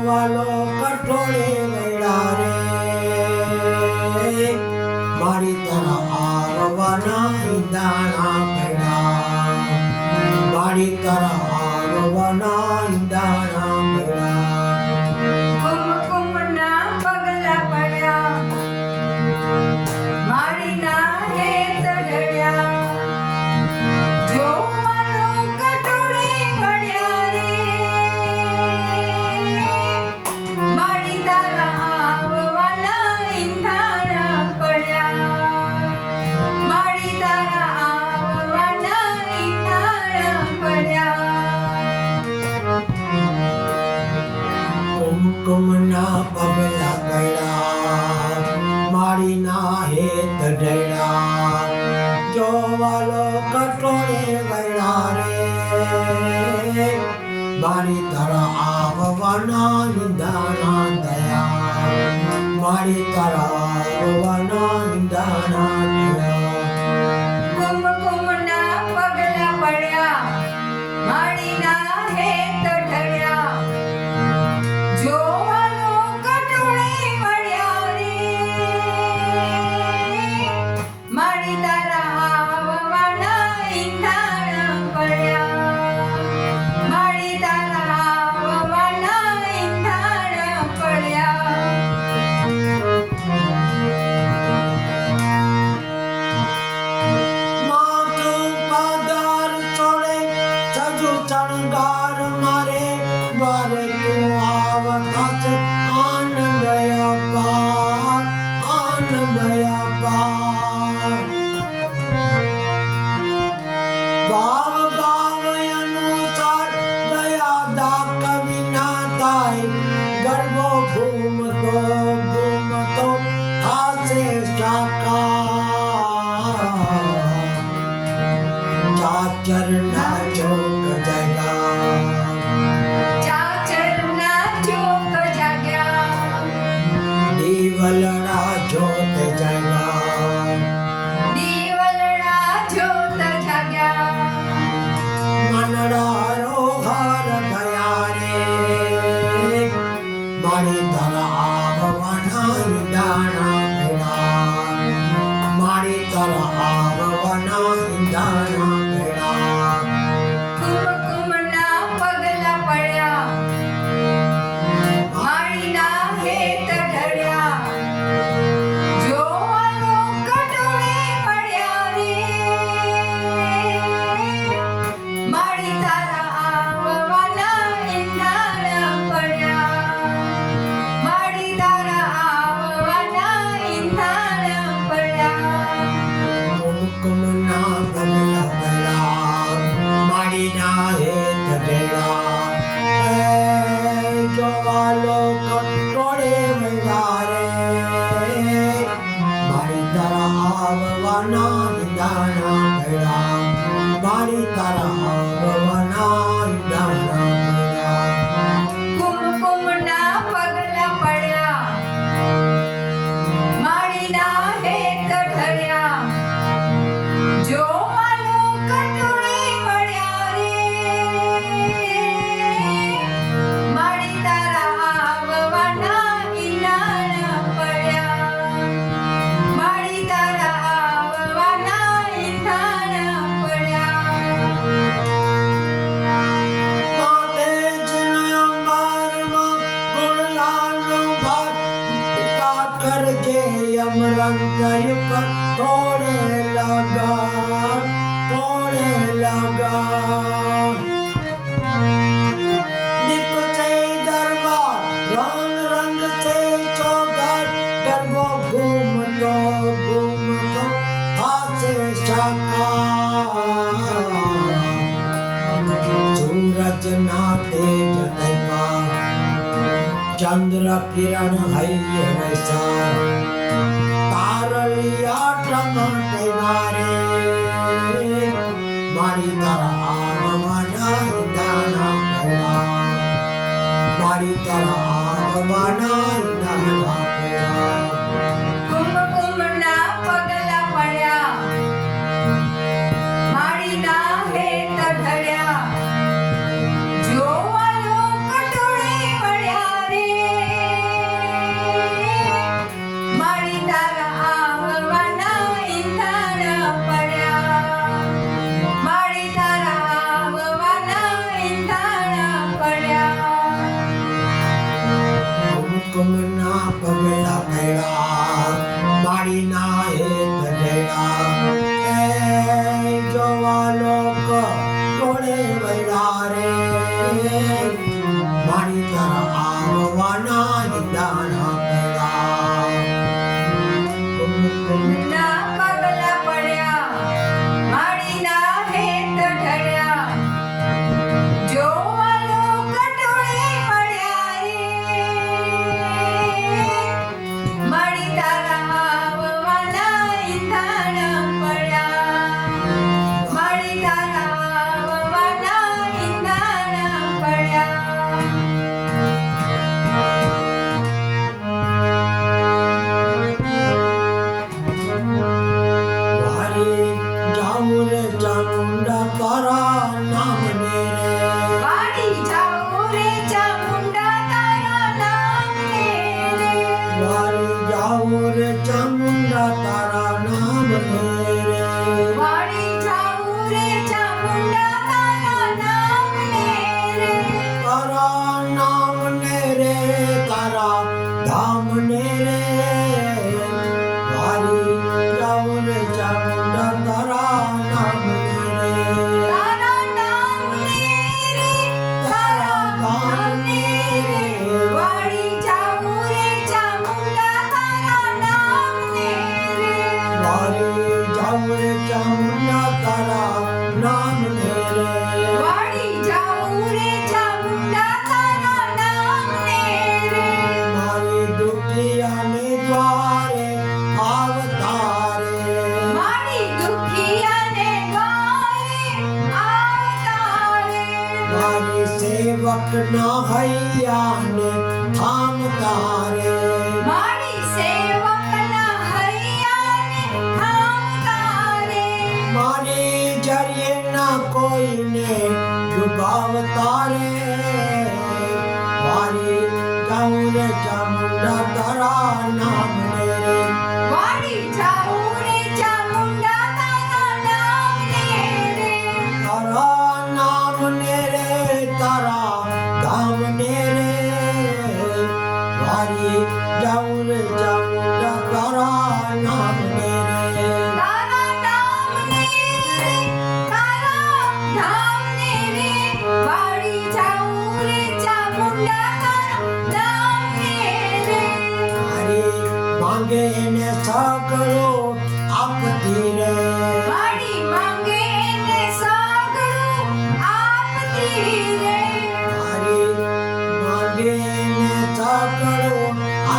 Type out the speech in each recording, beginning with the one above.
વાલો કઠોળે વેળા રે મારી તરફ આવવાના ઈંડાણા ભેળા મારી તરફ આવવાના ઈંડાણા ભેળા કુમકુમના પગલા પડ્યા મારી ના હેત ઢળ્યા જો મારો કટોળે વળ્યા રે મારી તારા આવવાના ઈંધાણા પડ્યા મારી તારા આવવાના ઈંધાણા પડ્યા કુમકુમના પગલા પડ્યા મારી ના હેત ઢળ્યા જો વાલો કટોળે વેળા રે મારી તરફ આવવાના ઈંડાણા દયા મારી તરફ આવવાના ઈંડાણા દયા કુમકુમના પગલા પડ્યા મારી ના હેત ઢળ્યા જો વાલો કટોળે વળ્યા રે મારી તારા આવવાના ઈંધાણા પડ્યા મારી તારા આવવાના ઈંધાણા પડ્યા માથું પધાર ચોળે સજુ ચણગાર મારે દ્વારે તું આવતા છે આનંદ અપાર આનંદ અપાર ભાવ ભાવ અનુસાર દયા દાક વિના થાય ગર્ભો ઘૂમતો થાશે સાકાર ચાચરના ચોક જગા ચાચરના ચોક જાગ્યા દીવલડા જોત જગા દીવલડા જોત જાગ્યા મનડા રોહર ગયા રે મારી તરફ આવવાના ઈંડાણા ભેળા મારી તરફ આવવાના ઈંડાણા ભેળા કુમકુમના પગલા પડ્યા મારી ના હેત ઢળ્યા જો વાલો કટોળે વળ્યા રે મારી તારા આવવાના ઈંધાણા પડ્યા મારી તારા આવવાના ઈંધાણા પડ્યા કુમકુમના પગલા પડ્યા મારી ના હેત ઢળ્યા જો વાલો કટોળે વેળા રે મારી તરફ આવવાના ઈંડાણા ભેળા મારી તરફ આવવાના ઈંડાણા ભેળા કુમકુમના પગલા પડ્યા મારી ના હેત ઢળ્યા જો વાલો કટોળે વળ્યા રે મારી તારા આવવાના ઈંડાણા પડ્યા મારી તારા આવવાના ઈંડાણા પડ્યા માતે જન અંબારમાં ગુણલાલનો ભાત પિતા કરજે યમરંતર પર તોડે લગા દીપ છે દરબાર રંગ રંગ છે ચોગર ગરબો ઘૂમતો હાથે સાકાર सूरज नाते जतैवा चंद्र किरण हय्य वैसा तारलिया टमाटे नारे मारी तरह आववाना ઈંડાણા ભેળા મારી તરફ આવવાના ઈંડાણા ભેળા કુમકુમના પગલા પડ્યા મારી ના હેત ઢળ્યા જો વાલો કટોળે વળ્યા હુકમના પગલા કર્યા માડીના હેત જયા એ જોવા લોક ટોળે વળ્યા રે માડી તારા આવવાના નિદાના કર્યા હુકમના પગલા પડ્યા માડીના હેત ઢળ્યા જોવા લોક ટોળે વળ્યા રે માડી તારા આવવાના ઈંધાણા પડ્યા માડી તારા આવવાના ઈંધાણા પડ્યા વારી જાઉં રે ચામુંડા તારા નામને રે વાડી જાઉં રે ચામુંડા તારા નામને રે વારી જાઉં રે ચામુંડા તારા નામને રે વાડી જાઉં રે ચામુંડા તારા નામને રે તારા નામને રે તારા ધામને રે વારી જાઉં રે ચામુંડા તારા નામને રે તારા નામને રે તારા નામને રે વાડી જાઉં રે ચામુંડા તારા નામને રે વારી જાઉં રે ચામુંડા તારા નામને રે વાડી જાઉં રે ચામુંડા તારા નામને રે મારી દુખિયાને દ્વારે આવતારે મારી દુખિયાને દ્વારે આવતારે મારી સેવકના હૈયાને થામતારે મારી સેવકના હૈયાને થામતારે મારી જરીએ ના કોઈને ડુબાવતારે મારી જાઉં રે ચામુંડા તારા નામને રે વાડી જાઉં રે ચામુંડા તારા નામને રે તારા નામને રે તારા ધામને રે મારી જાઉં રે ચામુંડા તારા નામને રે તારા નામને રે તારા ધામને રે વાડી જાઉં રે ચામુંડા તારા નામને રે મારી માંગે એને સગળો આપતી રે વાડી માંગે એને સગળું આપતી રે મારી માંગે એને સગળો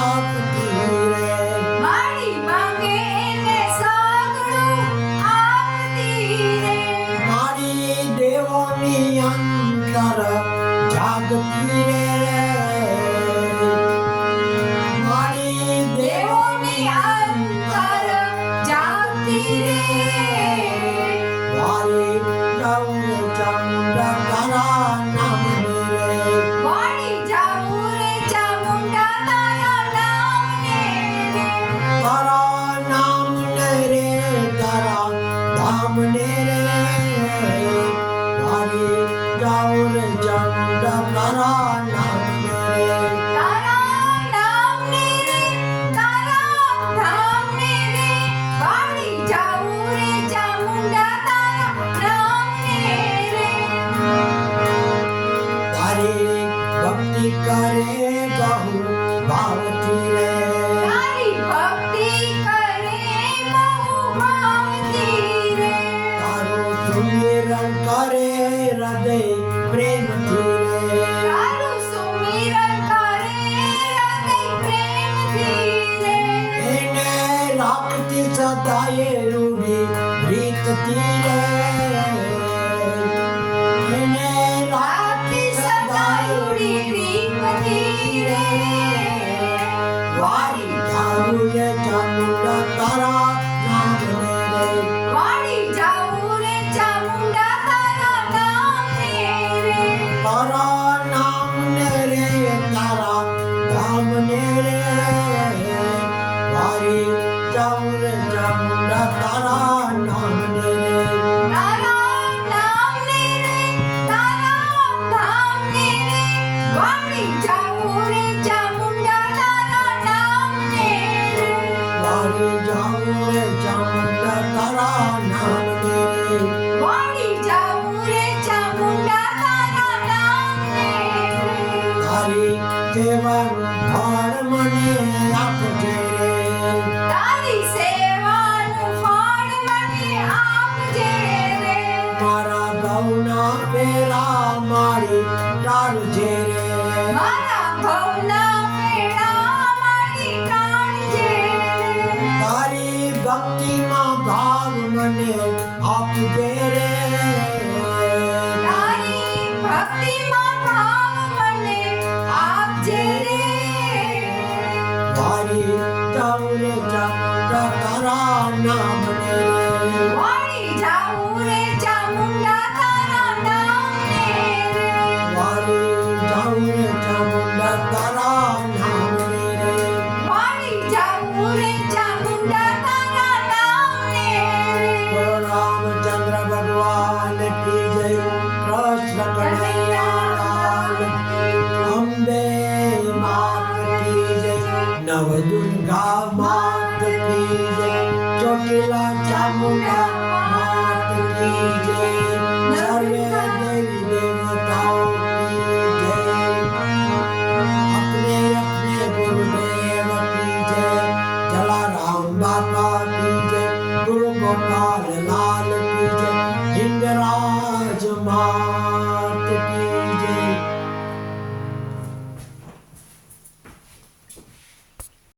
આપતી રે મારી માંગે એને સગળું આપતી રે મારી દેવોની અંતર જાગતી રે મારી દેવોની દેવોની અંતર જાગતી રે વારી જાઉં રે ચામુંડા તારા નામને રે વાડી જાઉં રે ચામુંડા તારા નામને રે તારા નામને રે તારા ધામને રે વારી જાઉં રે ચામુંડા તારા નામને રે તારા નામને રે તારા ધામને રે વાડી જાઉં રે ચામુંડા તારા નામને રે તારી ભક્તિ કરે બહુ ભાવથી રે તારી ભક્તિ કરે બહુ ભાવથી રે તારું સુમિરન કરે હૃદય પ્રેમથી રે તારું સુમિરન કરે હૃદય પ્રેમથી રે એને રાખતી સદાય રૂડી રીતથી રે એને રાખતી સદાય ઉડી રીપથી રે વારી જાઉં રે ચામુંડા તારા નામને રે વાડી જાઉં રે ચામુંડા તારા નામને રે તારા નામને રે તારા ધામને રે વારી જાઉં રે ચામુંડા તારા નામને રે તારા નામને રે તારા ધામને રે વાડી જાઉં રે ચામુંડા સેવાનું ફળ મને આપજે રે તારી સેવાનું ફળ મને આપજે રે મારા ઘઉંના પેરા મારી ટાળજે રે મારા ઘઉંના પેડા મારી ટાળજે રે તારી ભક્તિમાં ભાવ મને આપજે રે તારી ભક્તિમાં ભાવ મને આપજે રે વારી જાઉં રે ચામુંડા તારા નામને રે વાળી જાઉં રે ચામુંડા તારા નામને રે વારી જાઉં રે ચામુંડા તારા નામને રે વાળી જાઉં રે ચામુંડા તારા નામને રે બોલો રામચંદ્ર ભગવાન કી જય કૃષ્ણ કનૈયાલાલ અંબે માત કી જય નવદુર્ગા માત કી જય ચોટીલા ચામુંડા માત કી જય સર્વે દેવી દેવતાઓ की जय अपने अपने गुरुदेव की जय जलाराम बाबा की जय गुरु गोपाल